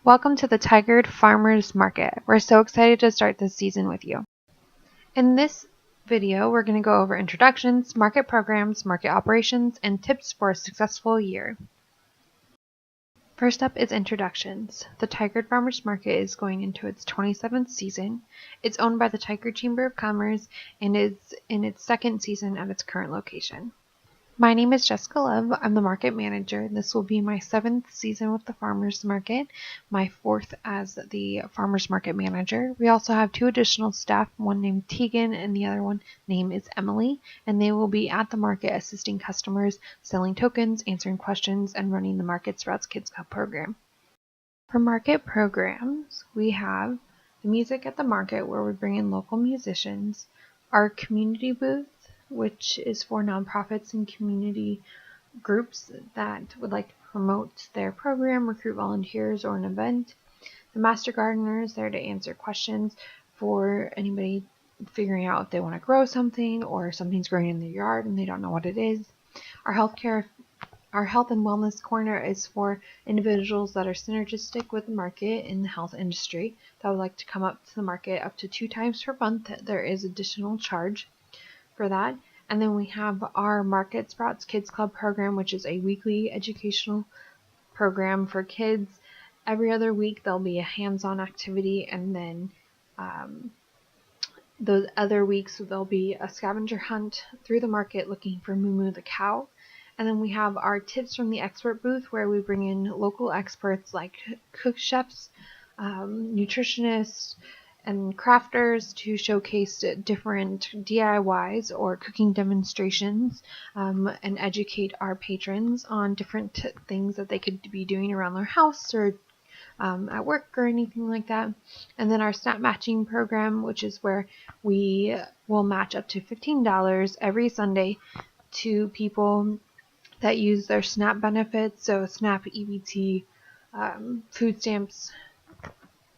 Welcome to the Tigard Farmers Market. We're so excited to start this season with you. In this video, we're going to go over introductions, market programs, market operations, and tips for a successful year. First up is introductions. The Tigard Farmers Market is going into its 27th season. It's owned by the Tigard Chamber of Commerce and is in its second season at its current location. My name is Jessica Love. I'm the market manager. This will be my 7th season with the Farmers Market, my 4th as the Farmers Market manager. We also have 2 additional staff, one named Tegan and the other one name is Emily, and they will be at the market assisting customers, selling tokens, answering questions, and running the Market Sprouts Kids Club program. For market programs, we have the Music at the Market, where we bring in local musicians, our community booth, which is for nonprofits and community groups that would like to promote their program, recruit volunteers, or an event. The Master Gardener is there to answer questions for anybody figuring out if they want to grow something or something's growing in their yard and they don't know what it is. Our Health and Wellness Corner is for individuals that are synergistic with the market in the health industry that would like to come up to the market up to 2 times per month. There is additional charge for that. And then we have our Market Sprouts Kids Club program, which is a weekly educational program for kids. Every other week there'll be a hands-on activity, and then those other weeks there'll be a scavenger hunt through the market looking for Moo the cow. And then we have our Tips from the Expert booth, where we bring in local experts like cook chefs, nutritionists, and crafters to showcase different DIYs or cooking demonstrations and educate our patrons on different things that they could be doing around their house or at work or anything like that. And then our Snap Matching program, which is where we will match up to $15 every Sunday to people that use their SNAP benefits, so SNAP, EBT, food stamps,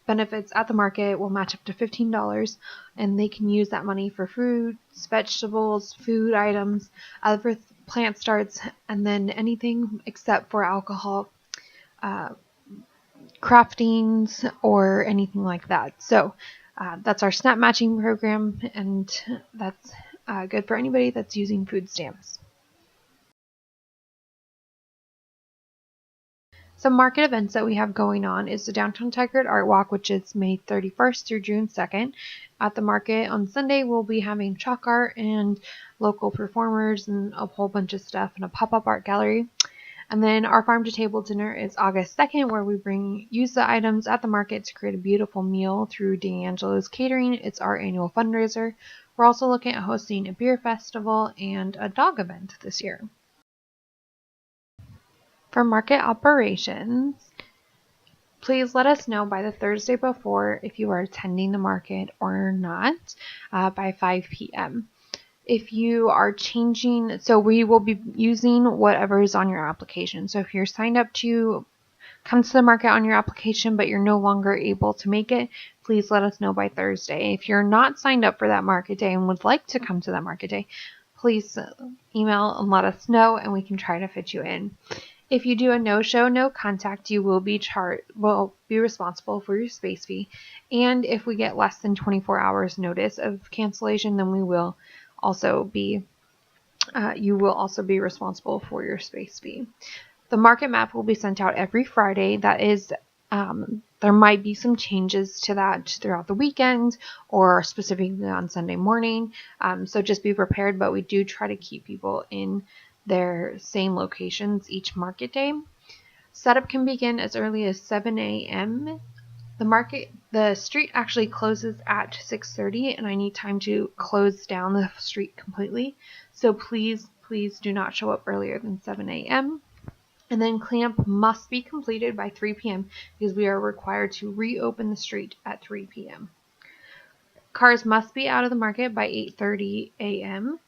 benefits at the market will match up to $15, and they can use that money for fruits, vegetables, food items, other plant starts, and then anything except for alcohol, craftings, or anything like that. So that's our Snap Matching program, and that's good for anybody that's using food stamps. Some market events that we have going on is the Downtown Tigard Art Walk, which is May 31st through June 2nd. At the market on Sunday, we'll be having chalk art and local performers and a whole bunch of stuff and a pop-up art gallery. And then our Farm to Table dinner is August 2nd, where we use the items at the market to create a beautiful meal through D'Angelo's Catering. It's our annual fundraiser. We're also looking at hosting a beer festival and a dog event this year. For market operations, please let us know by the Thursday before if you are attending the market or not by 5 p.m. If you are changing, so we will be using whatever is on your application. So if you're signed up to come to the market on your application but you're no longer able to make it, please let us know by Thursday. If you're not signed up for that market day and would like to come to that market day, please email and let us know and we can try to fit you in. If you do a no-show, no contact, you will be responsible for your space fee. And if we get less than 24 hours notice of cancellation, then we will also be you will also be responsible for your space fee. The market map will be sent out every Friday. That is, there might be some changes to that throughout the weekend or specifically on Sunday morning. So just be prepared, but we do try to keep people in their same locations each market day. Setup can begin as early as 7 a.m. The street actually closes at 6:30, and I need time to close down the street completely. So please do not show up earlier than 7 a.m. And then cleanup must be completed by 3 p.m. because we are required to reopen the street at 3 p.m. Cars must be out of the market by 8:30 a.m.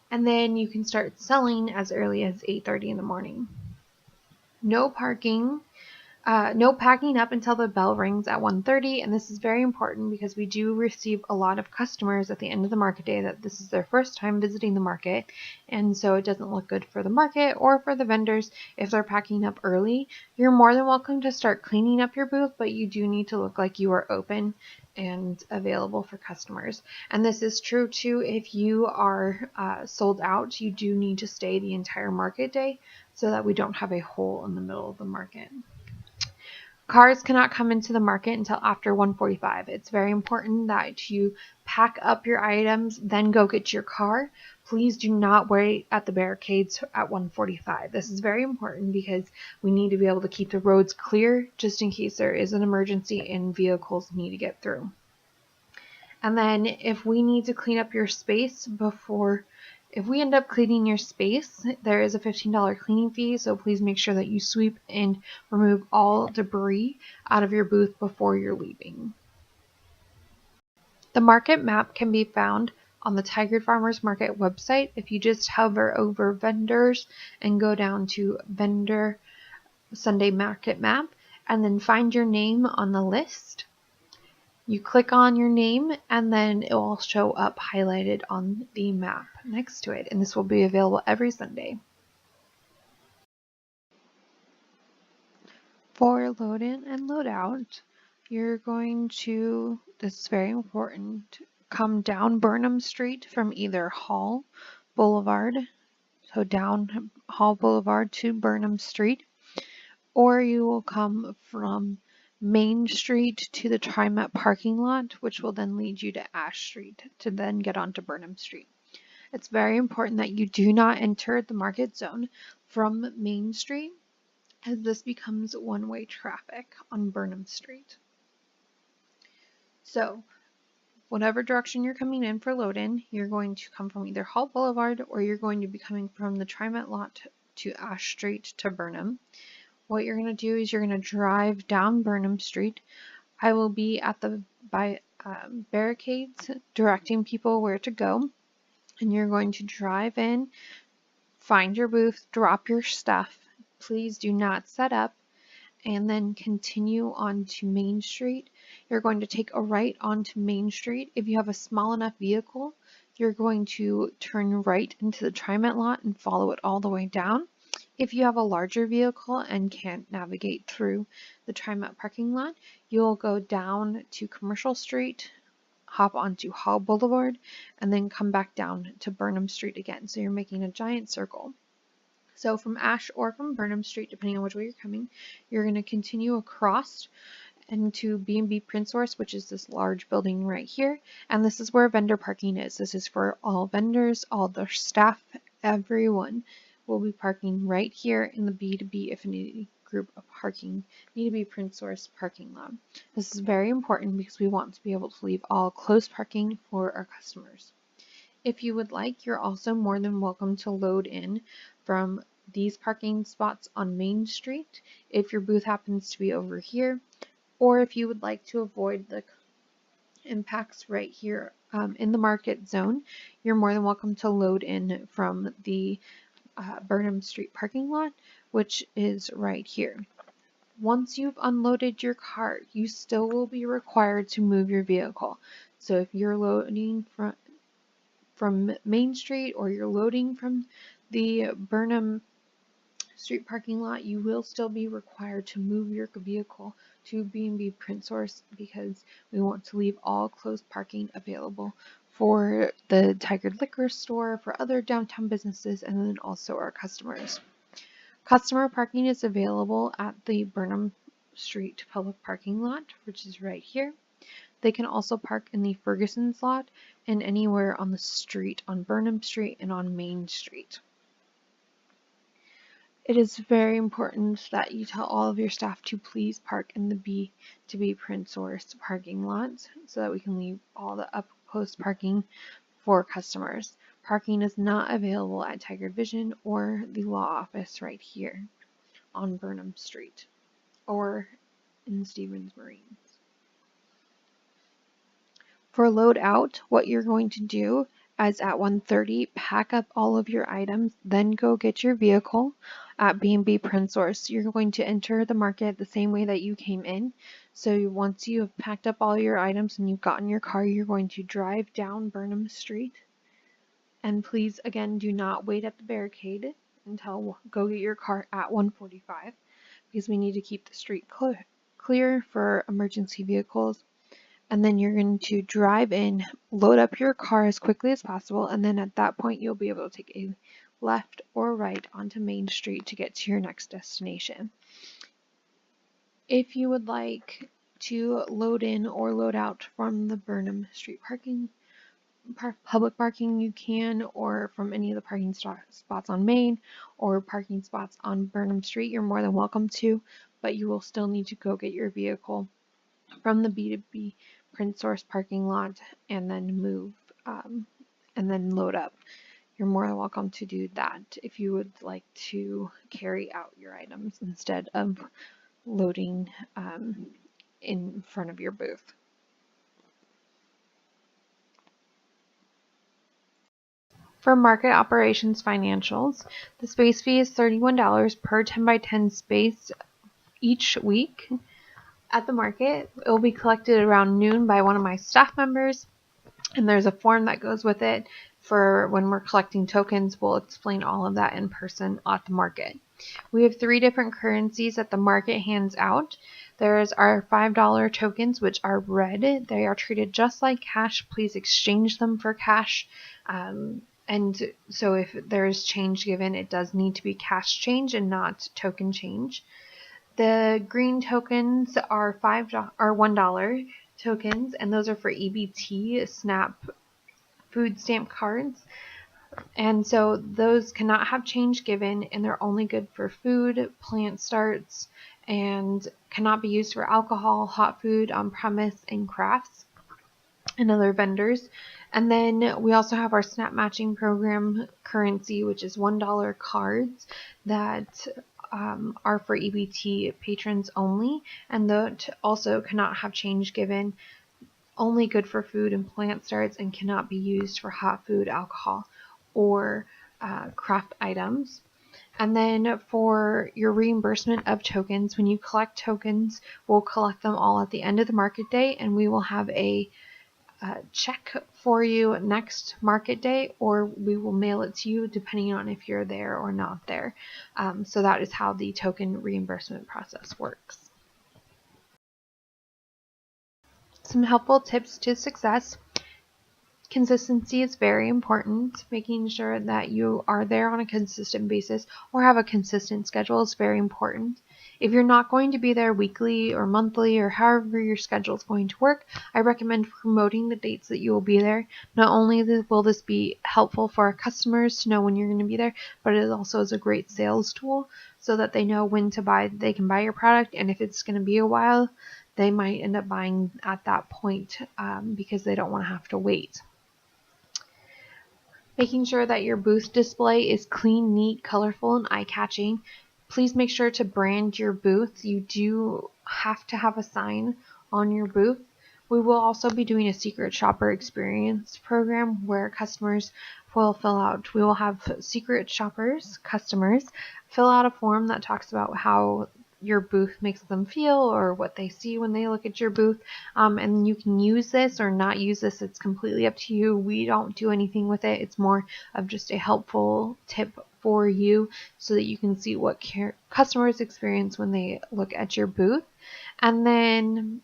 And then you can start selling as early as 8:30 in the morning. No parking No packing up until the bell rings at 1:30, and this is very important because we do receive a lot of customers at the end of the market day that this is their first time visiting the market, and so it doesn't look good for the market or for the vendors if they're packing up early. You're more than welcome to start cleaning up your booth, but you do need to look like you are open and available for customers. And this is true too if you are sold out. You do need to stay the entire market day so that we don't have a hole in the middle of the market. Cars cannot come into the market until after 1:45. It's very important that you pack up your items, then go get your car. Please do not wait at the barricades at 1:45. This is very important because we need to be able to keep the roads clear just in case there is an emergency and vehicles need to get through. And then if we need to clean up your space if we end up cleaning your space, there is a $15 cleaning fee, so please make sure that you sweep and remove all debris out of your booth before you're leaving. The market map can be found on the Tigard Farmers Market website if you just hover over vendors and go down to vendor Sunday market map and then find your name on the list. You click on your name and then it will show up highlighted on the map next to it, and this will be available every Sunday. For load in and load out, you're going to, this is very important, come down Burnham Street from either Hall Boulevard, so down Hall Boulevard to Burnham Street, or you will come from Main Street to the TriMet parking lot, which will then lead you to Ash Street to then get onto Burnham Street. It's very important that you do not enter the market zone from Main Street, as this becomes one-way traffic on Burnham Street. So, whatever direction you're coming in for load-in, you're going to come from either Hall Boulevard or you're going to be coming from the TriMet lot to Ash Street to Burnham. What you're going to do is you're going to drive down Burnham Street. I will be at the barricades directing people where to go, and you're going to drive in, find your booth, drop your stuff. Please do not set up, and then continue on to Main Street. You're going to take a right onto Main Street. If you have a small enough vehicle, you're going to turn right into the TriMet lot and follow it all the way down. If you have a larger vehicle and can't navigate through the TriMet parking lot, you'll go down to Commercial Street, hop onto Hall Boulevard, and then come back down to Burnham Street again. So you're making a giant circle. So from Ash or from Burnham Street, depending on which way you're coming, you're going to continue across into B&B Print Source, which is this large building right here. And this is where vendor parking is. This is for all vendors, all their staff, everyone will be parking right here in the B2B Affinity Group of parking, B2B Print Source parking lot. This is very important because we want to be able to leave all closed parking for our customers. If you would like, you're also more than welcome to load in from these parking spots on Main Street if your booth happens to be over here, or if you would like to avoid the impacts right here in the market zone, you're more than welcome to load in from the Burnham Street parking lot, which is right here. Once you've unloaded your cart, you still will be required to move your vehicle. So if you're loading from Main Street or you're loading from the Burnham Street parking lot, you will still be required to move your vehicle to B&B Print Source because we want to leave all closed parking available for the Tigard liquor store, for other downtown businesses, and then also our customers. Customer parking is available at the Burnham Street public parking lot, which is right here. They can also park in the Ferguson's lot and anywhere on the street on Burnham Street and on Main Street. It is very important that you tell all of your staff to please park in the B2B Print Source parking lots so that we can leave all the up close parking for customers. Parking is not available at Tigard Vision or the law office right here on Burnham Street or in Stevens Marines. For load out, what you're going to do as at 1:30, pack up all of your items, then go get your vehicle at B&B Print Source. You're going to enter the market the same way that you came in. So once you have packed up all your items and you've gotten your car, you're going to drive down Burnham Street. And please, again, do not wait at the barricade until go get your car at 1:45 because we need to keep the street clear for emergency vehicles. And then you're going to drive in, load up your car as quickly as possible, and then at that point you'll be able to take a left or right onto Main Street to get to your next destination. If you would like to load in or load out from the Burnham Street public parking, you can, or from any of the parking spots on Main or parking spots on Burnham Street, you're more than welcome to, but you will still need to go get your vehicle from the B2B Print Source parking lot and then move and then load up. You're more than welcome to do that if you would like to carry out your items instead of loading in front of your booth. For market operations financials, the space fee is $31 per 10 by 10 space each week. At the market, it will be collected around noon by one of my staff members, and there's a form that goes with it for when we're collecting tokens. We'll explain all of that in person at the market. We have 3 different currencies that the market hands out. There's our $5 tokens, which are red. They are treated just like cash. Please exchange them for cash. And so if there's change given, it does need to be cash change and not token change. The green tokens are $1 tokens, and those are for EBT, SNAP, food stamp cards. And so those cannot have change given, and they're only good for food, plant starts, and cannot be used for alcohol, hot food, on premise, and crafts, and other vendors. And then we also have our Snap Matching Program currency, which is $1 cards that are for EBT patrons only, and that also cannot have change given, only good for food and plant starts, and cannot be used for hot food, alcohol, or craft items. And then for your reimbursement of tokens, when you collect tokens, we'll collect them all at the end of the market day, and we will have a check for you next market day, or we will mail it to you depending on if you're there or not there. So that is how the token reimbursement process works. Some helpful tips to success. Consistency is very important. Making sure that you are there on a consistent basis or have a consistent schedule is very important. If you're not going to be there weekly or monthly or however your schedule is going to work, I recommend promoting the dates that you will be there. Not only will this be helpful for our customers to know when you're going to be there, but it also is a great sales tool so that they know when to buy. They can buy your product, and if it's going to be a while, they might end up buying at that point because they don't want to have to wait. Making sure that your booth display is clean, neat, colorful, and eye-catching. Please make sure to brand your booth. You do have to have a sign on your booth. We will also be doing a secret shopper experience program where customers will we will have secret shoppers, customers, fill out a form that talks about how your booth makes them feel or what they see when they look at your booth, and you can use this or not use this. It's completely up to you. We don't do anything with it. It's more of just a helpful tip for you so that you can see what customers experience when they look at your booth. And then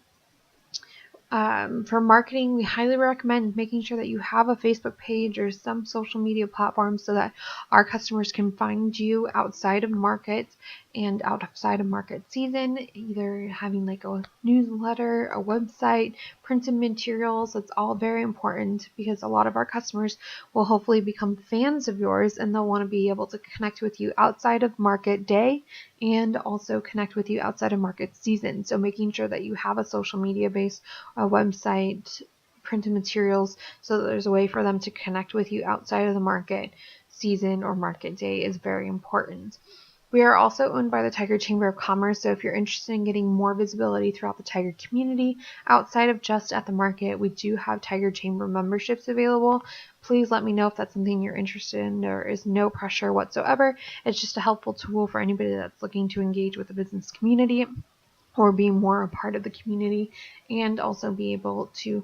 for marketing, we highly recommend making sure that you have a Facebook page or some social media platform so that our customers can find you outside of market and outside of market season, either having like a newsletter, a website, printed materials. That's all very important because a lot of our customers will hopefully become fans of yours, and they'll want to be able to connect with you outside of market day and also connect with you outside of market season. So making sure that you have a social media base, a website, printed materials, so that there's a way for them to connect with you outside of the market season or market day is very important. We are also owned by the Tigard Chamber of Commerce, so if you're interested in getting more visibility throughout the Tigard community outside of just at the market, we do have Tigard Chamber memberships available. Please let me know if that's something you're interested in. There is no pressure whatsoever. It's just a helpful tool for anybody that's looking to engage with the business community or be more a part of the community, and also be able to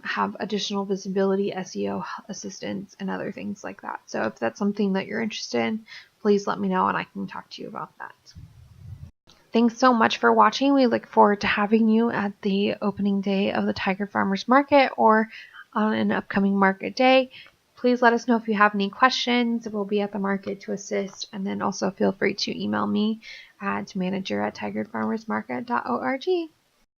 have additional visibility, SEO assistance, and other things like that. So if that's something that you're interested in, please let me know and I can talk to you about that. Thanks so much for watching. We look forward to having you at the opening day of the Tigard Farmers Market or on an upcoming market day. Please let us know if you have any questions. We'll be at the market to assist, and then also feel free to email me at manager@tigardfarmersmarket.org.